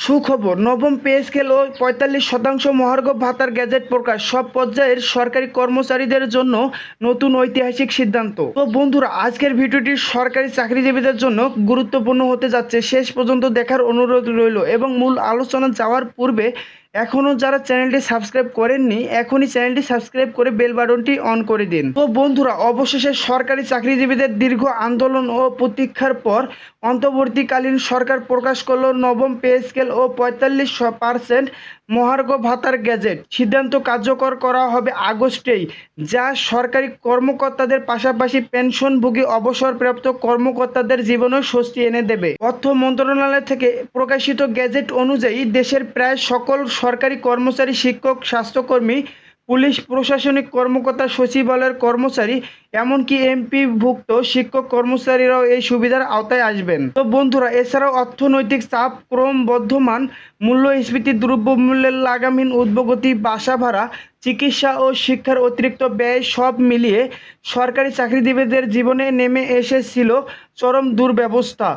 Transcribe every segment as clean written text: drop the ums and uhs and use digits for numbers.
সুখবর, নবম pay scale ও ৪৫% মহার্ঘ ভাতার গেজেট প্রকাশ। সব পর্যায়ের সরকারি কর্মচারীদের জন্য নতুন ঐতিহাসিক সিদ্ধান্ত। তো বন্ধুরা, আজকের ভিডিওটি সরকারি চাকরিজীবীদের জন্য গুরুত্বপূর্ণ হতে যাচ্ছে। শেষ পর্যন্ত দেখার অনুরোধ রইল এবং মূল আলোচনা যাওয়ার পূর্বে এখনও যারা চ্যানেলটি সাবস্ক্রাইব করেননি, এখনই চ্যানেলটি সাবস্ক্রাইব করে বেল বাটনটি অন করে দিন। তো বন্ধুরা, অবশেষে সরকারি চাকরিজীবীদের দীর্ঘ আন্দোলন ও প্রতীক্ষার পর অন্তর্বর্তীকালীন সরকার প্রকাশ করল নবম পে স্কেল ও ৪৫% মহার্ঘ ভাতার গেজেট। সিদ্ধান্ত কার্যকর করা হবে আগস্টেই, যা সরকারি কর্মকর্তাদের পাশাপাশি পেনশনভোগী অবসরপ্রাপ্ত কর্মকর্তাদের জীবনেও স্বস্তি এনে দেবে। অর্থ মন্ত্রণালয় থেকে প্রকাশিত গেজেট অনুযায়ী দেশের প্রায় সকল সরকারি কর্মচারী, শিক্ষক, স্বাস্থ্যকর্মী, পুলিশ, প্রশাসনিক কর্মকর্তা, সচিবালয়ের কর্মচারী, এমনকি এমপিভুক্ত শিক্ষক কর্মচারীরাও এই সুবিধার আওতায় আসবেন। তো বন্ধুরা, এছাড়াও অর্থনৈতিক চাপ, ক্রমবর্ধমান মূল্যস্ফীতি, দ্রব্যমূল্যের লাগামহীন ঊর্ধ্বগতি, বাসা ভাড়া, চিকিৎসা ও শিক্ষার অতিরিক্ত ব্যয় সব মিলিয়ে সরকারি চাকরিজীবীদের জীবনে নেমে এসেছিল চরম দুর্ব্যবস্থা।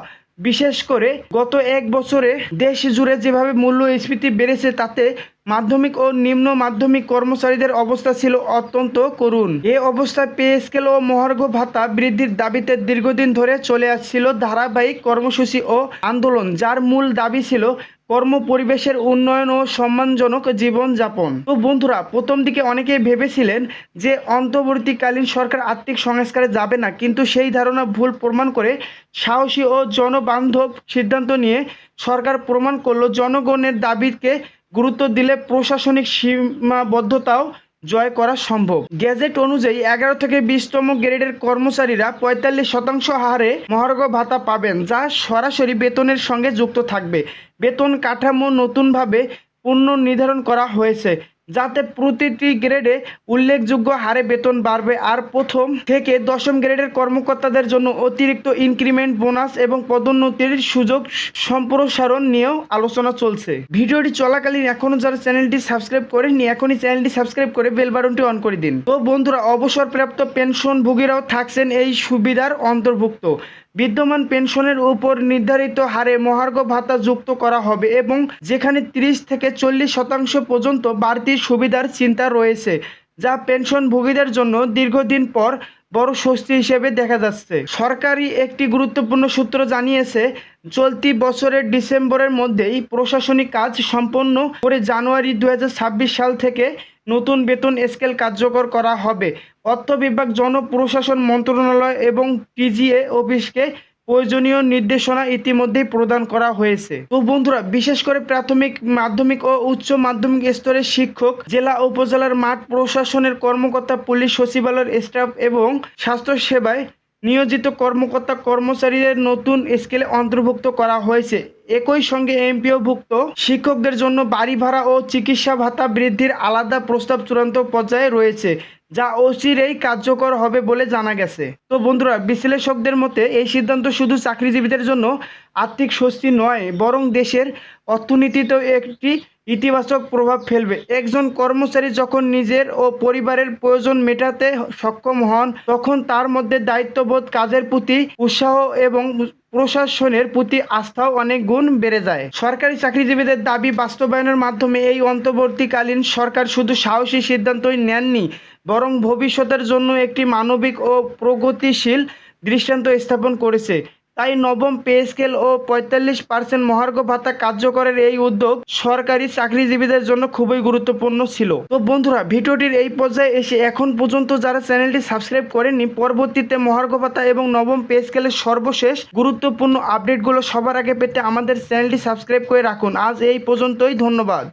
বিশেষ করে গত এক বছরে দেশ জুড়ে যেভাবে মূল্যস্ফীতি বেড়েছে, তাতে মাধ্যমিক ও নিম্ন মাধ্যমিক কর্মচারীদের অবস্থা ছিল অত্যন্ত করুণ। এ অবস্থায় পে স্কেল ও মহার্ঘ ভাতা বৃদ্ধির দাবিতে দীর্ঘদিন ধরে চলে আসছিল ধারাবাহিক কর্মসূচি ও আন্দোলন, যার মূল দাবি ছিল কর্ম পরিবেশের উন্নয়ন ও সম্মানজনক জীবনযাপন। তো বন্ধুরা, প্রথম দিকে অনেকেই ভেবেছিলেন যে অন্তর্বর্তীকালীন সরকার আর্থিক সংস্কারে যাবে না, কিন্তু সেই ধারণা ভুল প্রমাণ করে সাহসী ও জনবান্ধব সিদ্ধান্ত নিয়ে সরকার প্রমাণ করল জনগণের দাবিকে গুরুত্ব দিলে প্রশাসনিক সীমাবদ্ধতাও জয় করা সম্ভব। গেজেট অনুযায়ী ১১ থেকে ২০তম গ্রেডের কর্মচারীরা ৪৫% হারে মহার্ঘ ভাতা পাবেন, যা সরাসরি বেতনের সঙ্গে যুক্ত থাকবে। বেতন কাঠামো নতুনভাবে পুনর্নির্ধারণ করা হয়েছে, যাতে প্রতিটি গ্রেডে উল্লেখযোগ্য হারে বেতন বাড়বে। আর প্রথম থেকে দশম গ্রেডের কর্মকর্তাদের জন্য অতিরিক্ত ইনক্রিমেন্ট, বোনাস এবং পদোন্নতির সুযোগ সম্প্রসারণ নিয়েও আলোচনা চলছে। ভিডিওটি চলাকালীন এখনও যারা চ্যানেলটি সাবস্ক্রাইব করেননি, এখনই চ্যানেলটি সাবস্ক্রাইব করে বেল বাটনটি অন করে দিন। তো বন্ধুরা, অবসরপ্রাপ্ত পেনশনভোগীরাও থাকছেন এই সুবিধার অন্তর্ভুক্ত। বিদ্যমান পেনশনের উপর নির্ধারিত হারে মহার্ঘ ভাতা যুক্ত করা হবে এবং যেখানে ৩০ থেকে ৪০% পর্যন্ত বাড়তির সুবিধার চিন্তা রয়েছে, যা পেনশনভোগীদের জন্য দীর্ঘদিন পর বড় স্বস্তি হিসেবে দেখা যাচ্ছে। সরকারি একটি গুরুত্বপূর্ণ সূত্র জানিয়েছে, চলতি বছরের ডিসেম্বরের মধ্যেই প্রশাসনিক কাজ সম্পন্ন করে জানুয়ারি ২০২৬ সাল থেকে নতুন বেতন স্কেল কার্যকর করা হবে। অর্থ বিভাগ, জনপ্রশাসন মন্ত্রণালয় এবং টিজিএ অফিসকে প্রয়োজনীয় নির্দেশনা ইতিমধ্যেই প্রদান করা হয়েছে। তো বন্ধুরা, বিশেষ করে প্রাথমিক, মাধ্যমিক ও উচ্চ মাধ্যমিক স্তরের শিক্ষক, জেলা উপজেলার মাঠ প্রশাসনের কর্মকর্তা, পুলিশ, সচিবালয়ের স্টাফ এবং স্বাস্থ্যসেবায় নিয়োজিত কর্মকর্তা কর্মচারীদের নতুন স্কেলে অন্তর্ভুক্ত করা হয়েছে। একই সঙ্গে এমপিওভুক্ত শিক্ষকদের জন্য বাড়ি ভাড়া ও চিকিৎসা ভাতা বৃদ্ধির আলাদা প্রস্তাব চূড়ান্ত পর্যায়ে রয়েছে, যা অচিরেই কার্যকর হবে বলে জানা গেছে। তো বন্ধুরা, বিশ্লেষকদের মতে এই সিদ্ধান্ত শুধু চাকরিজীবীদের জন্য আর্থিক স্বস্তি নয়, বরং দেশের অর্থনীতিতেও একটি ইতিবাচক প্রভাব ফেলবে। একজন কর্মচারী যখন নিজের ও পরিবারের প্রয়োজন মেটাতে সক্ষম হন, তখন তার মধ্যে দায়িত্ববোধ, কাজের প্রতি উৎসাহ এবং প্রশাসনের প্রতি আস্থাও অনেক গুণ বেড়ে যায়। সরকারি চাকরিজীবীদের দাবি বাস্তবায়নের মাধ্যমে এই অন্তর্বর্তীকালীন সরকার শুধু সাহসী সিদ্ধান্তই নেননি, বরং ভবিষ্যতের জন্য একটি মানবিক ও প্রগতিশীল দৃষ্টান্ত স্থাপন করেছে। তাই নবম পে স্কেল ও ৪৫% মহার্ঘ ভাতা কার্যকরের এই উদ্যোগ সরকারি চাকরিজীবীদের জন্য খুবই গুরুত্বপূর্ণ ছিল। তো বন্ধুরা, ভিডিওটির এই পর্যায়ে এসে এখন পর্যন্ত যারা চ্যানেলটি সাবস্ক্রাইব করেননি, পরবর্তীতে মহার্ঘ ভাতা এবং নবম পে স্কেলের সর্বশেষ গুরুত্বপূর্ণ আপডেটগুলো সবার আগে পেতে আমাদের চ্যানেলটি সাবস্ক্রাইব করে রাখুন। আজ এই পর্যন্তই, ধন্যবাদ।